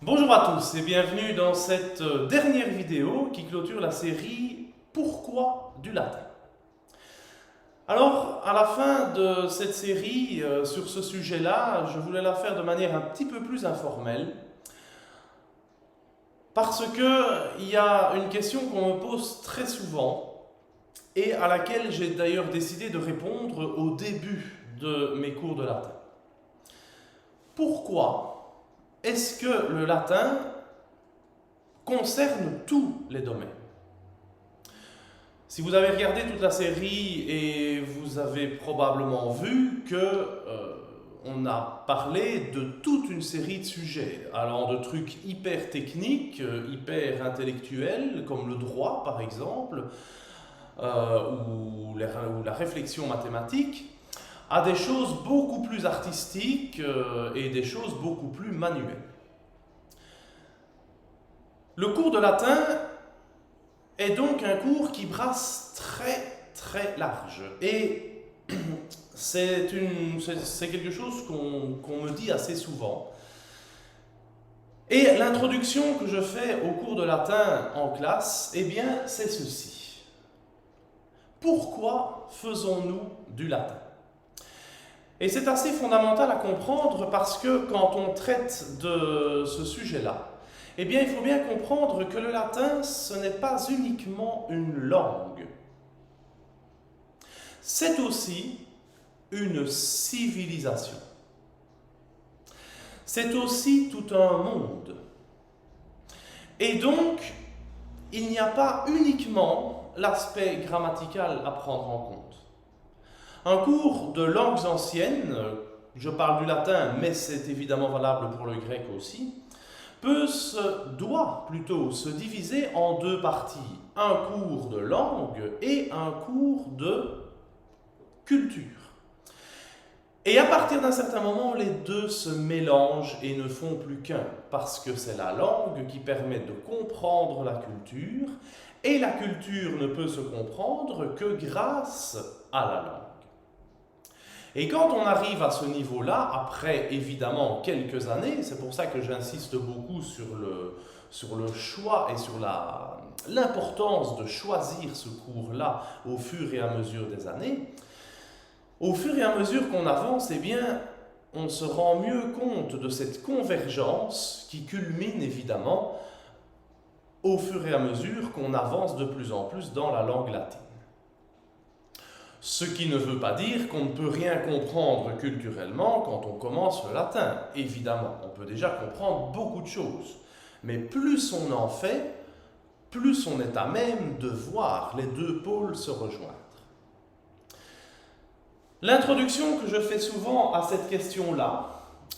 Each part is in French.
Bonjour à tous et bienvenue dans cette dernière vidéo qui clôture la série Pourquoi du latin. Alors, à la fin de cette série sur ce sujet-là, je voulais la faire de manière un petit peu plus informelle parce qu'il y a une question qu'on me pose très souvent et à laquelle j'ai d'ailleurs décidé de répondre au début de mes cours de latin. Pourquoi est-ce que le latin concerne tous les domaines? Si vous avez regardé toute la série et vous avez probablement vu que on a parlé de toute une série de sujets, allant de trucs hyper techniques, hyper intellectuels, comme le droit par exemple, ou la réflexion mathématique, à des choses beaucoup plus artistiques et des choses beaucoup plus manuelles. Le cours de latin est donc un cours qui brasse très large. Et c'est quelque chose qu'on me dit assez souvent. Et l'introduction que je fais au cours de latin en classe, eh bien, c'est ceci. Pourquoi faisons-nous du latin? Et c'est assez fondamental à comprendre parce que quand on traite de ce sujet-là, eh bien, il faut bien comprendre que le latin, ce n'est pas uniquement une langue. C'est aussi une civilisation. C'est aussi tout un monde. Et donc, il n'y a pas uniquement l'aspect grammatical à prendre en compte. Un cours de langues anciennes, je parle du latin, mais c'est évidemment valable pour le grec aussi, doit plutôt se diviser en deux parties. Un cours de langue et un cours de culture. Et à partir d'un certain moment, les deux se mélangent et ne font plus qu'un, parce que c'est la langue qui permet de comprendre la culture, et la culture ne peut se comprendre que grâce à la langue. Et quand on arrive à ce niveau-là, après évidemment quelques années, c'est pour ça que j'insiste beaucoup sur le choix et sur l'importance de choisir ce cours-là au fur et à mesure des années, au fur et à mesure qu'on avance, eh bien, on se rend mieux compte de cette convergence qui culmine évidemment au fur et à mesure qu'on avance de plus en plus dans la langue latine. Ce qui ne veut pas dire qu'on ne peut rien comprendre culturellement quand on commence le latin. Évidemment, on peut déjà comprendre beaucoup de choses. Mais plus on en fait, plus on est à même de voir les deux pôles se rejoindre. L'introduction que je fais souvent à cette question-là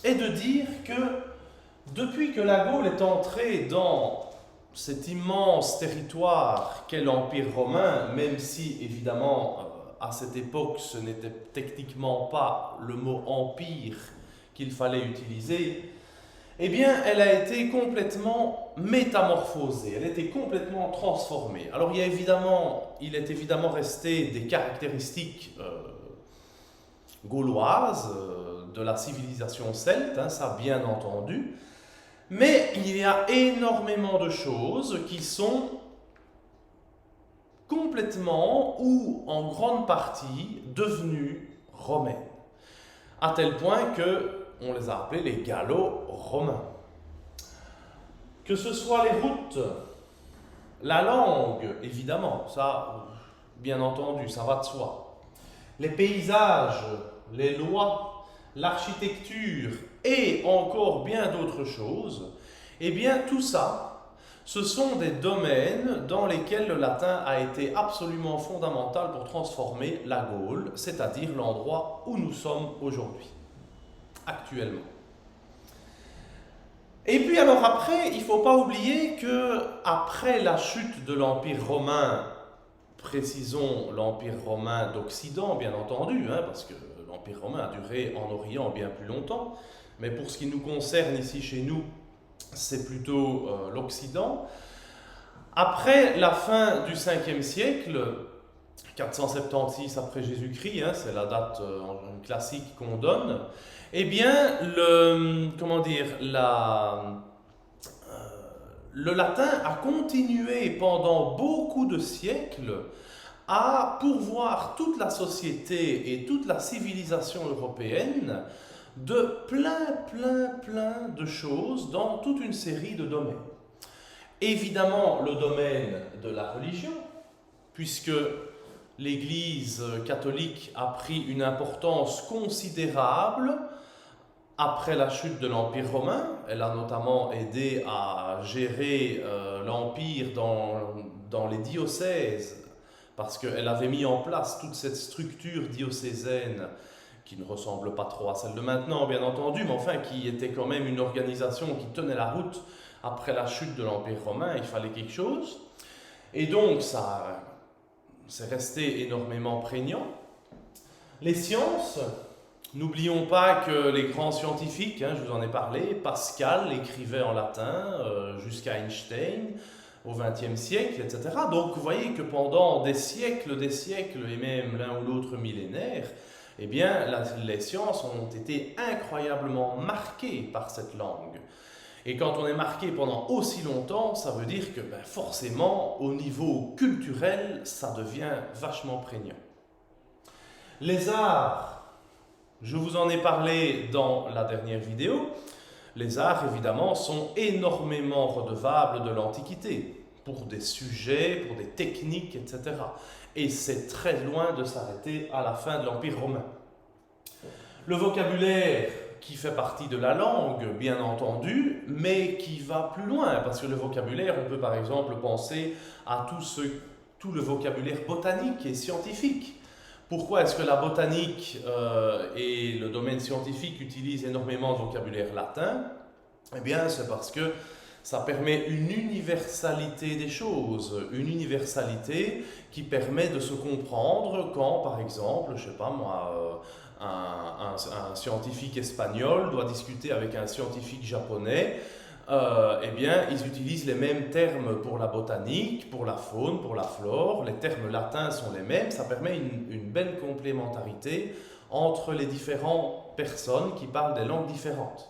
est de dire que depuis que la Gaule est entrée dans cet immense territoire qu'est l'Empire romain, même si évidemment à cette époque, ce n'était techniquement pas le mot empire qu'il fallait utiliser, eh bien, elle a été complètement métamorphosée, elle a été complètement transformée. Alors, il est évidemment resté des caractéristiques gauloises de la civilisation celte, ça bien entendu, mais il y a énormément de choses qui sont complètement ou en grande partie devenues romaines, à tel point que on les a appelés les gallo-romains. Que ce soit les routes, la langue, évidemment, ça, bien entendu, ça va de soi, les paysages, les lois, l'architecture et encore bien d'autres choses, eh bien tout ça, ce sont des domaines dans lesquels le latin a été absolument fondamental pour transformer la Gaule, c'est-à-dire l'endroit où nous sommes aujourd'hui, actuellement. Et puis alors après, il ne faut pas oublier que après la chute de l'Empire romain, précisons l'Empire romain d'Occident bien entendu, parce que l'Empire romain a duré en Orient bien plus longtemps, mais pour ce qui nous concerne ici chez nous, c'est plutôt l'Occident. Après la fin du 5e siècle, 476 après Jésus-Christ, c'est la date classique qu'on donne, eh bien, le latin a continué pendant beaucoup de siècles à pourvoir toute la société et toute la civilisation européenne de plein de choses dans toute une série de domaines. Évidemment, le domaine de la religion, puisque l'Église catholique a pris une importance considérable après la chute de l'Empire romain. Elle a notamment aidé à gérer l'Empire dans les diocèses, parce qu'elle avait mis en place toute cette structure diocésaine qui ne ressemble pas trop à celle de maintenant, bien entendu, mais enfin qui était quand même une organisation qui tenait la route après la chute de l'Empire romain. Il fallait quelque chose. Et donc, ça c'est resté énormément prégnant. Les sciences, n'oublions pas que les grands scientifiques, je vous en ai parlé, Pascal écrivait en latin, jusqu'à Einstein, au XXe siècle, etc. Donc vous voyez que pendant des siècles, et même l'un ou l'autre millénaire, eh bien, les sciences ont été incroyablement marquées par cette langue. Et quand on est marqué pendant aussi longtemps, ça veut dire que forcément, au niveau culturel, ça devient vachement prégnant. Les arts, je vous en ai parlé dans la dernière vidéo, les arts évidemment sont énormément redevables de l'Antiquité, pour des sujets, pour des techniques, etc. Et c'est très loin de s'arrêter à la fin de l'Empire romain. Le vocabulaire qui fait partie de la langue, bien entendu, mais qui va plus loin, parce que le vocabulaire, on peut par exemple penser à tout le vocabulaire botanique et scientifique. Pourquoi est-ce que la botanique et le domaine scientifique utilisent énormément de vocabulaire latin? Eh bien, c'est parce que ça permet une universalité des choses, une universalité qui permet de se comprendre quand, par exemple, je sais pas moi, un scientifique espagnol doit discuter avec un scientifique japonais. Eh bien, ils utilisent les mêmes termes pour la botanique, pour la faune, pour la flore. Les termes latins sont les mêmes. Ça permet une belle complémentarité entre les différentes personnes qui parlent des langues différentes.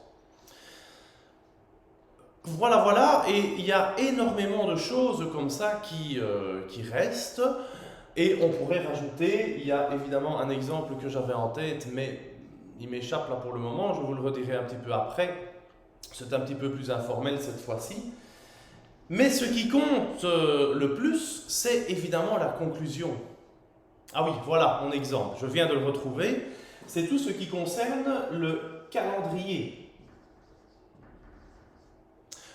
Voilà, et il y a énormément de choses comme ça qui restent. Et on pourrait rajouter, il y a évidemment un exemple que j'avais en tête, mais il m'échappe là pour le moment, je vous le redirai un petit peu après. C'est un petit peu plus informel cette fois-ci. Mais ce qui compte le plus, c'est évidemment la conclusion. Ah oui, voilà mon exemple, je viens de le retrouver. C'est tout ce qui concerne le calendrier.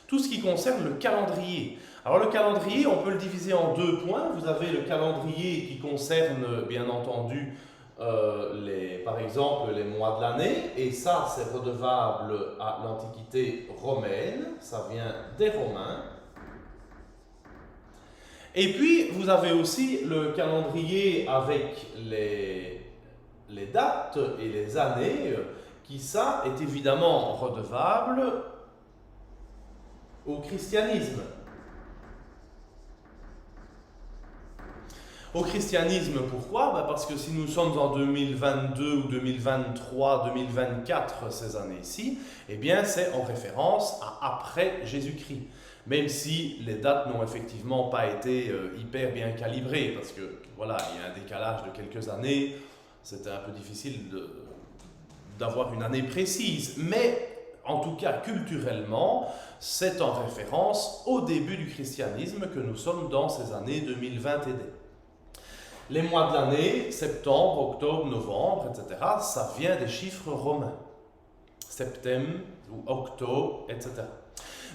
Tout ce qui concerne le calendrier. Alors le calendrier, on peut le diviser en deux points. Vous avez le calendrier qui concerne, bien entendu, par exemple, les mois de l'année. Et ça, c'est redevable à l'Antiquité romaine. Ça vient des Romains. Et puis, vous avez aussi le calendrier avec les dates et les années, qui, ça, est évidemment redevable au christianisme. Au christianisme, pourquoi? Parce que si nous sommes en 2022 ou 2023, 2024, ces années-ci, eh bien c'est en référence à après Jésus-Christ. Même si les dates n'ont effectivement pas été hyper bien calibrées, parce que voilà, il y a un décalage de quelques années, c'était un peu difficile d'avoir une année précise, mais en tout cas culturellement, c'est en référence au début du christianisme que nous sommes dans ces années 2020 et des. Les mois de l'année, septembre, octobre, novembre, etc., ça vient des chiffres romains. Septembre ou octobre, etc.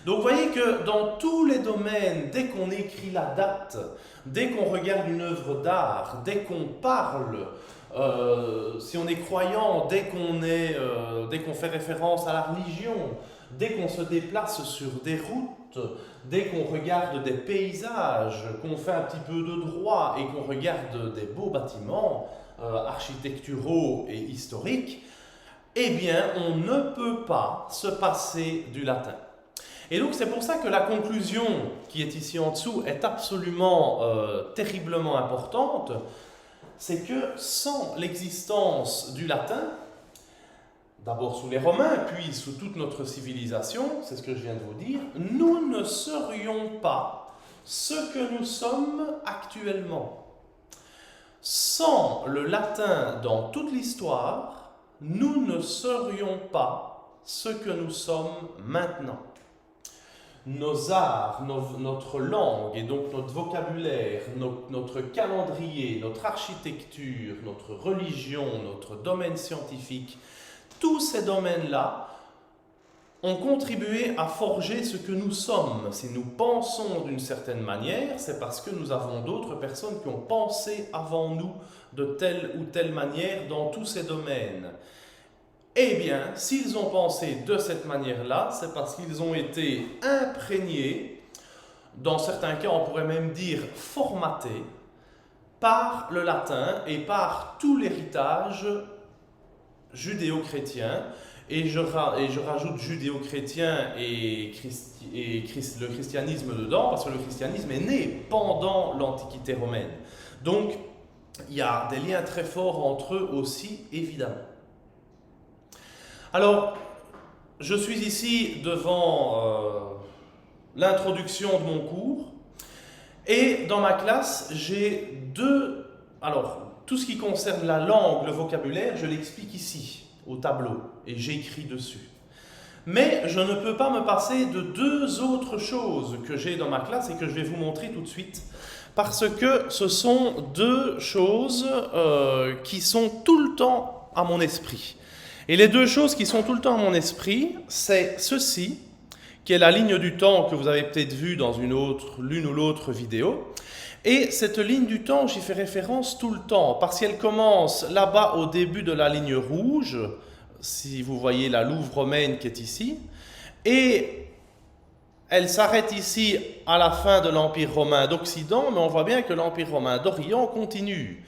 Donc vous voyez que dans tous les domaines, dès qu'on écrit la date, dès qu'on regarde une œuvre d'art, dès qu'on parle, si on est croyant, dès qu'on fait référence à la religion, dès qu'on se déplace sur des routes, dès qu'on regarde des paysages, qu'on fait un petit peu de droit et qu'on regarde des beaux bâtiments architecturaux et historiques, eh bien, on ne peut pas se passer du latin. Et donc, c'est pour ça que la conclusion qui est ici en dessous est absolument terriblement importante. C'est que sans l'existence du latin, d'abord sous les Romains, puis sous toute notre civilisation, c'est ce que je viens de vous dire, nous ne serions pas ce que nous sommes actuellement. Sans le latin dans toute l'histoire, nous ne serions pas ce que nous sommes maintenant. Nos arts, notre langue et donc notre vocabulaire, notre calendrier, notre architecture, notre religion, notre domaine scientifique, tous ces domaines-là ont contribué à forger ce que nous sommes. Si nous pensons d'une certaine manière, c'est parce que nous avons d'autres personnes qui ont pensé avant nous de telle ou telle manière dans tous ces domaines. Eh bien, s'ils ont pensé de cette manière-là, c'est parce qu'ils ont été imprégnés, dans certains cas on pourrait même dire formatés, par le latin et par tout l'héritage judéo-chrétien. Et je rajoute judéo-chrétien et le christianisme dedans, parce que le christianisme est né pendant l'Antiquité romaine. Donc, il y a des liens très forts entre eux aussi, évidemment. Alors, je suis ici devant l'introduction de mon cours, et dans ma classe, j'ai deux... Alors, tout ce qui concerne la langue, le vocabulaire, je l'explique ici, au tableau, et j'écris dessus. Mais je ne peux pas me passer de deux autres choses que j'ai dans ma classe et que je vais vous montrer tout de suite, parce que ce sont deux choses qui sont tout le temps à mon esprit. Et les deux choses qui sont tout le temps à mon esprit, c'est ceci, qui est la ligne du temps que vous avez peut-être vue dans l'une ou l'autre vidéo. Et cette ligne du temps, j'y fais référence tout le temps, parce qu'elle commence là-bas au début de la ligne rouge, si vous voyez la Louve romaine qui est ici, et elle s'arrête ici à la fin de l'Empire romain d'Occident, mais on voit bien que l'Empire romain d'Orient continue.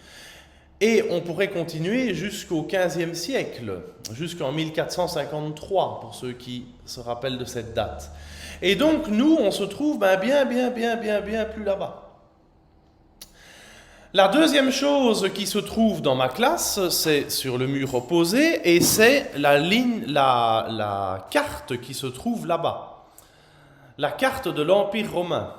Et on pourrait continuer jusqu'au XVe siècle, jusqu'en 1453, pour ceux qui se rappellent de cette date. Et donc, nous, on se trouve bien plus là-bas. La deuxième chose qui se trouve dans ma classe, c'est sur le mur opposé, et c'est la carte qui se trouve là-bas. La carte de l'Empire romain.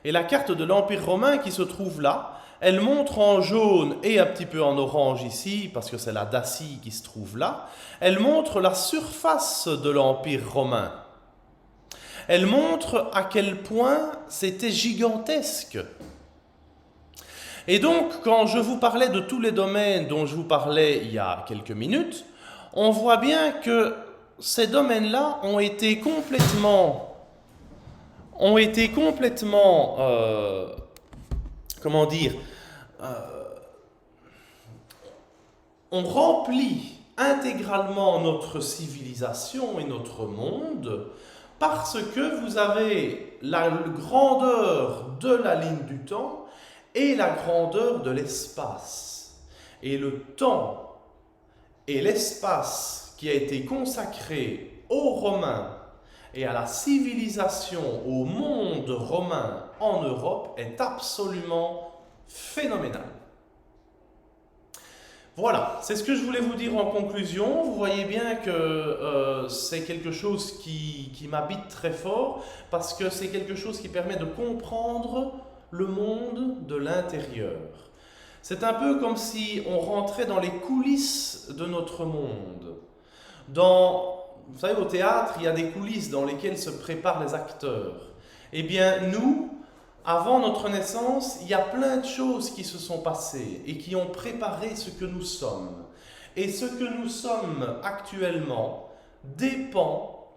Et la carte de l'Empire romain qui se trouve là, elle montre en jaune et un petit peu en orange ici, parce que c'est la Dacie qui se trouve là, elle montre la surface de l'Empire romain. Elle montre à quel point c'était gigantesque. Et donc, quand je vous parlais de tous les domaines dont je vous parlais il y a quelques minutes, on voit bien que ces domaines-là ont été complètement on remplit intégralement notre civilisation et notre monde parce que vous avez la grandeur de la ligne du temps et la grandeur de l'espace. Et le temps et l'espace qui a été consacré aux Romains et à la civilisation, au monde romain en Europe est absolument phénoménal. Voilà, c'est ce que je voulais vous dire en conclusion. Vous voyez bien que c'est quelque chose qui m'habite très fort parce que c'est quelque chose qui permet de comprendre le monde de l'intérieur. C'est un peu comme si on rentrait dans les coulisses de notre monde. Vous savez, au théâtre, il y a des coulisses dans lesquelles se préparent les acteurs. Eh bien, nous, avant notre naissance, il y a plein de choses qui se sont passées et qui ont préparé ce que nous sommes. Et ce que nous sommes actuellement dépend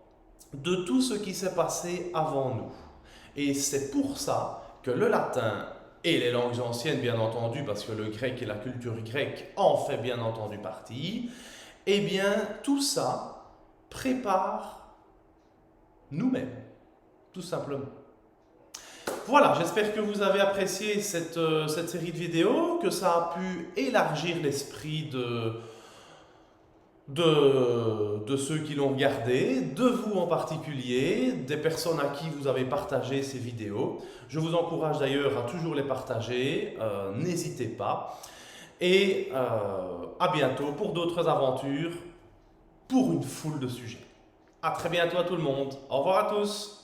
de tout ce qui s'est passé avant nous. Et c'est pour ça que le latin et les langues anciennes, bien entendu, parce que le grec et la culture grecque en fait bien entendu partie, eh bien, tout ça prépare nous-mêmes, tout simplement. Voilà, j'espère que vous avez apprécié cette série de vidéos, que ça a pu élargir l'esprit de ceux qui l'ont regardé, de vous en particulier, des personnes à qui vous avez partagé ces vidéos. Je vous encourage d'ailleurs à toujours les partager, n'hésitez pas. Et à bientôt pour d'autres aventures pour une foule de sujets. À très bientôt à tout le monde. Au revoir à tous.